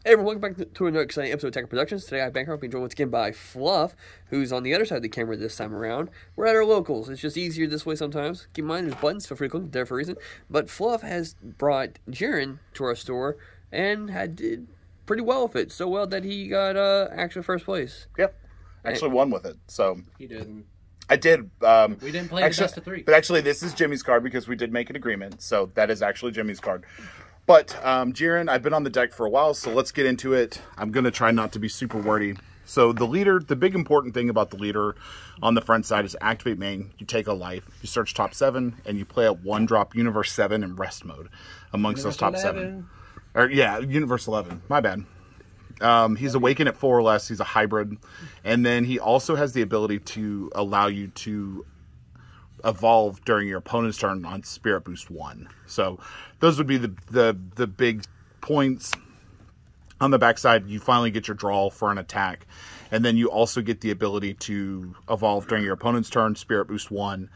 Hey everyone, welcome back to another exciting episode of Tech Productions. Today I have Bankroll being joined once again by Fluff, who's on the other side of the camera this time around. We're at our locals. It's just easier this way sometimes. Keep in mind there's buttons, feel free to click them, there for a reason. But Fluff has brought Jiren to our store and did pretty well with it. So well that he got actual first place. Yep. Actually won with it. So he didn't. I did. We didn't play the best of three. But actually this is Jimmy's card because we did make an agreement. So that is actually Jimmy's card. But, Jiren, I've been on the deck for a while, so let's get into it. I'm going to try not to be super wordy. So the leader, the big important thing about the leader on the front side is activate main. You take a life, you search top 7, and you play a 1-drop Universe 7 in rest mode amongst those top 7. Or, yeah, Universe 11. My bad. He's awakened at 4 or less. He's a hybrid. And then he also has the ability to allow you to evolve during your opponent's turn on Spirit Boost 1. So those would be the big points. On the backside, you finally get your draw for an attack. And then you also get the ability to evolve during your opponent's turn, Spirit Boost 1.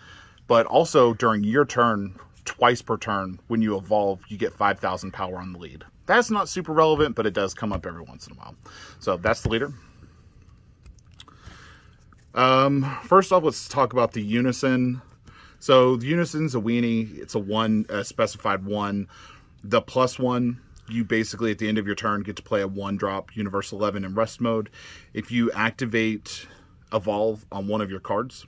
But also during your turn, twice per turn, when you evolve, you get 5,000 power on the lead. That's not super relevant, but it does come up every once in a while. So that's the leader. First off, let's talk about the Unison. So the Unison's a weenie. It's a specified 1. The +1, you basically at the end of your turn get to play a 1-drop Universe 11 in rest mode. If you activate Evolve on one of your cards,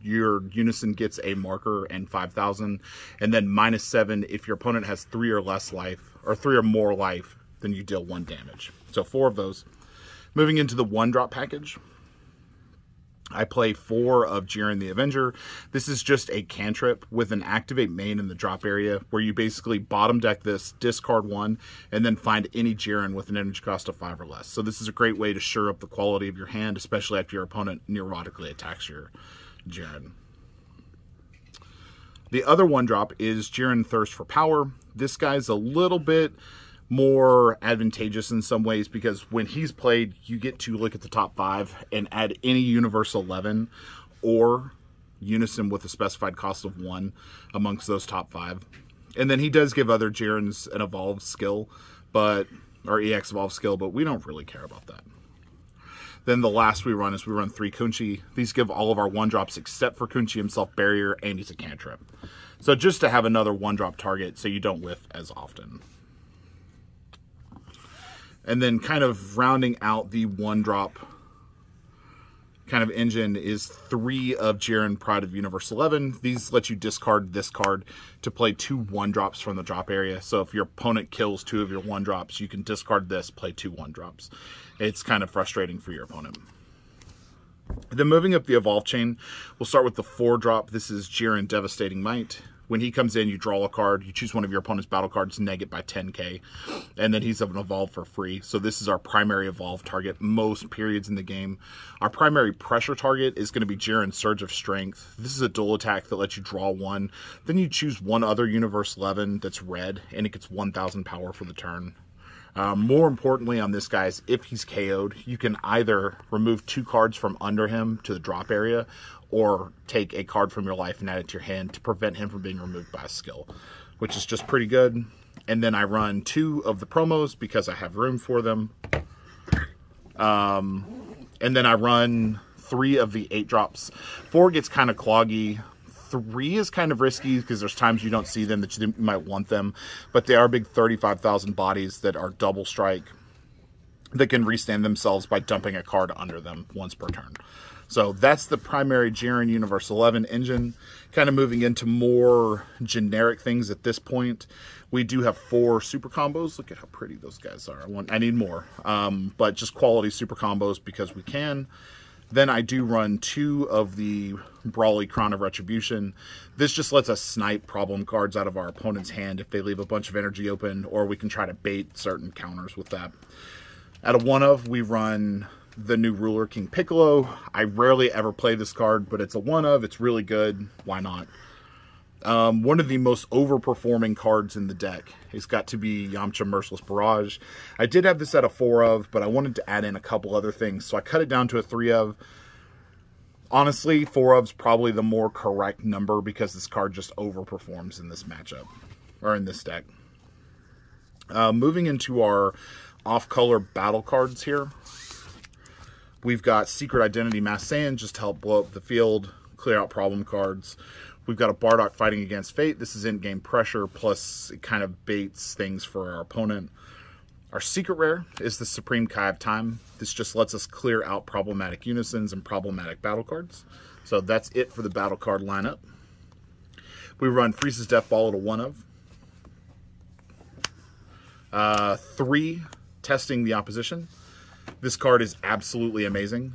your Unison gets a marker and 5,000, and then -7 if your opponent has 3 or less life, or 3 or more life, then you deal 1 damage. So 4 of those. Moving into the 1-drop package, I play 4 of Jiren the Avenger. This is just a cantrip with an activate main in the drop area where you basically bottom deck this, discard 1, and then find any Jiren with an energy cost of 5 or less. So this is a great way to shore up the quality of your hand, especially after your opponent neurotically attacks your Jiren. The other 1-drop is Jiren Thirst for Power. This guy's a little bit more advantageous in some ways because when he's played, you get to look at the top 5 and add any Universe 11 or Unison with a specified cost of 1 amongst those top 5. And then he does give other Jirens an evolve skill, or EX evolve skill, but we don't really care about that. Then the last we run is 3 Kunchi. These give all of our 1-drops except for Kunchi himself barrier, and he's a cantrip. So just to have another 1-drop target so you don't whiff as often. And then kind of rounding out the 1-drop kind of engine is 3 of Jiren Pride of Universe 11. These let you discard this card to play 2 1-drops from the drop area. So if your opponent kills 2 of your 1-drops, you can discard this, play 2 1-drops. It's kind of frustrating for your opponent. Then moving up the evolve chain, we'll start with the 4-drop. This is Jiren Devastating Might. When he comes in, you draw a card, you choose one of your opponent's battle cards, neg it by 10k, and then he's an evolve for free. So this is our primary evolve target most periods in the game. Our primary pressure target is going to be Jiren Surge of Strength. This is a dual attack that lets you draw 1. Then you choose one other Universe 11 that's red, and it gets 1,000 power for the turn. More importantly on this guy is if he's KO'd, you can either remove 2 cards from under him to the drop area, or take a card from your life and add it to your hand to prevent him from being removed by a skill, which is just pretty good. And then I run 2 of the promos because I have room for them. And then I run 3 of the 8-drops. 4 gets kind of cloggy. 3 is kind of risky because there's times you don't see them that you might want them, but they are big 35,000 bodies that are double strike that can restand themselves by dumping a card under them once per turn. So that's the primary Jiren Universe 11 engine. Kind of moving into more generic things at this point. We do have 4 super combos. Look at how pretty those guys are. I need more, but just quality super combos because we can. Then I do run 2 of the Brawly Crown of Retribution. This just lets us snipe problem cards out of our opponent's hand if they leave a bunch of energy open, or we can try to bait certain counters with that. At a 1-of, we run the new ruler, King Piccolo. I rarely ever play this card, but it's a 1-of. It's really good. Why not? One of the most overperforming cards in the deck has got to be Yamcha Merciless Barrage. I did have this at a 4-of, but I wanted to add in a couple other things, so I cut it down to a 3-of. Honestly, 4-of's probably the more correct number because this card just overperforms in this matchup, or in this deck. Moving into our off-color battle cards here. We've got Secret Identity Mass Sand just to help blow up the field, clear out problem cards. We've got a Bardock Fighting Against Fate. This is in-game pressure, plus it kind of baits things for our opponent. Our secret rare is the Supreme Kai of Time. This just lets us clear out problematic unisons and problematic battle cards. So that's it for the battle card lineup. We run Freeze's Death Ball at a 1 of. 3, Testing the Opposition. This card is absolutely amazing.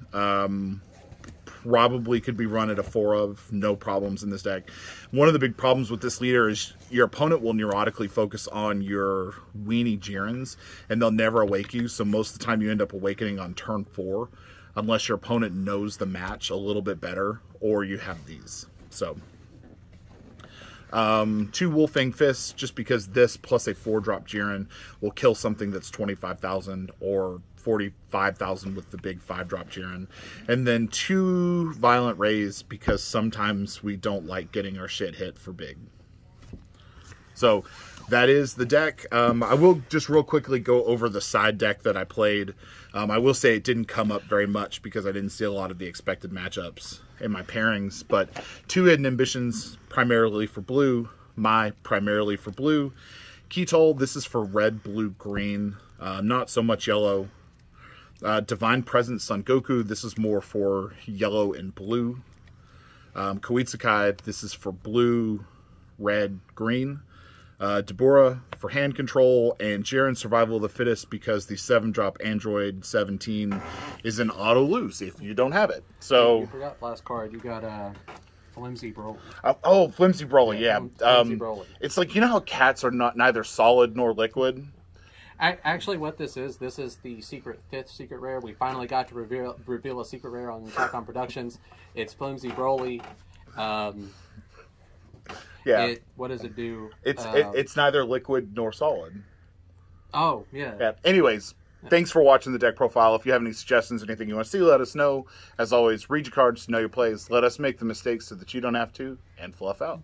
Probably could be run at a 4 of, no problems in this deck. One of the big problems with this leader is your opponent will neurotically focus on your weenie Jirens, and they'll never awake you, so most of the time you end up awakening on turn 4, unless your opponent knows the match a little bit better, or you have these. So, 2 Wolfang Fists, just because this plus a 4-drop Jiren will kill something that's 25,000 or 45,000 with the big 5-drop Jiren. And then 2 Violent Rays, because sometimes we don't like getting our shit hit for big. So that is the deck. I will just real quickly go over the side deck that I played. I will say it didn't come up very much because I didn't see a lot of the expected matchups in my pairings, but 2 Hidden Ambitions, primarily for blue, primarily for blue. Kitol, this is for red, blue, green, not so much yellow. Divine Presence Son Goku, this is more for yellow and blue. Koitsukai, this is for blue, red, green. Deborah for hand control, and Jiren Survival of the Fittest because the 7-drop Android 17 is an auto lose if you don't have it. So you forgot last card. You got Flimsy Broly. Oh, Flimsy Broly, yeah. Flimsy Broly. It's like, you know how cats are neither solid nor liquid? Actually, what this is the 5th secret rare. We finally got to reveal a secret rare on Attack on Productions. It's Flimsy Broly. Yeah. What does it do? It's neither liquid nor solid. Oh, yeah. Yeah. Anyways, thanks for watching the deck profile. If you have any suggestions, anything you want to see, let us know. As always, read your cards, know your plays. Let us make the mistakes so that you don't have to, and fluff out.